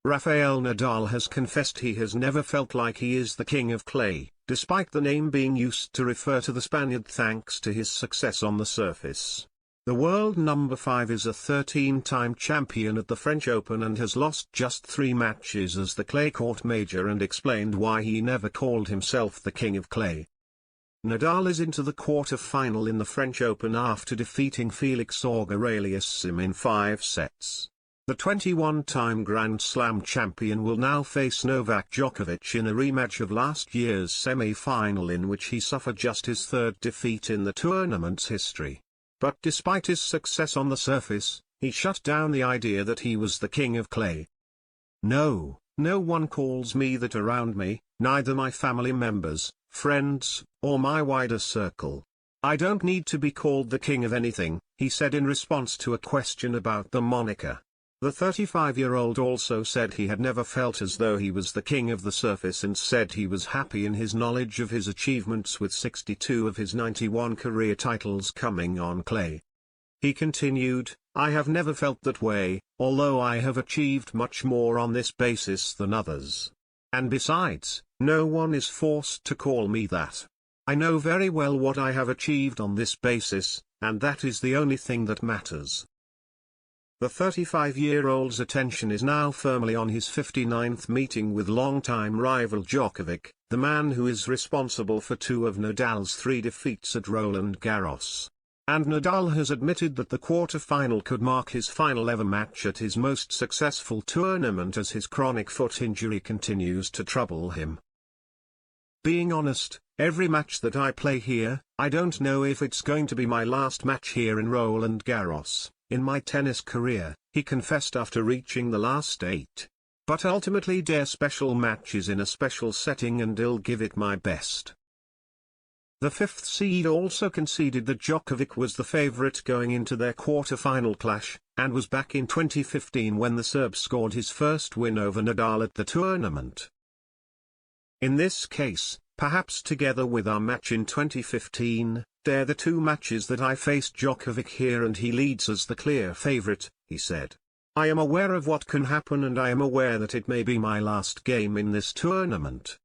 Rafael Nadal has confessed he has never felt like he is the king of clay, despite the name being used to refer to the Spaniard thanks to his success on the surface. The world number 5 is a 13-time champion at the French Open and has lost just 3 matches as the clay court major, and explained why he never called himself the king of clay. Nadal is into the quarter-final in the French Open after defeating Felix Auger-Aliassime in 5 sets. The 21-time Grand Slam champion will now face Novak Djokovic in a rematch of last year's semi-final, in which he suffered just his 3rd defeat in the tournament's history. But despite his success on the surface, he shut down the idea that he was the king of clay. No one calls me that around me, neither my family members, friends, or my wider circle. I don't need to be called the king of anything, he said in response to a question about the moniker. The 35-year-old also said he had never felt as though he was the king of the surface, and said he was happy in his knowledge of his achievements, with 62 of his 91 career titles coming on clay. He continued, "I have never felt that way, although I have achieved much more on this basis than others. And besides, no one is forced to call me that. I know very well what I have achieved on this basis, and that is the only thing that matters." The 35-year-old's attention is now firmly on his 59th meeting with longtime rival Djokovic, the man who is responsible for 2 of Nadal's 3 defeats at Roland Garros. And Nadal has admitted that the quarter-final could mark his final ever match at his most successful tournament, as his chronic foot injury continues to trouble him. "Being honest, every match that I play here, I don't know if it's going to be my last match here in Roland Garros, in my tennis career," he confessed after reaching the last 8. "But ultimately their special match is in a special setting and I'll give it my best." The 5th seed also conceded that Djokovic was the favorite going into their quarter-final clash, and was back in 2015 when the Serb scored his first win over Nadal at the tournament. "In this case, perhaps together with our match in 2015, they're the 2 matches that I faced Djokovic here and he leads as the clear favorite," he said. "I am aware of what can happen and I am aware that it may be my last game in this tournament.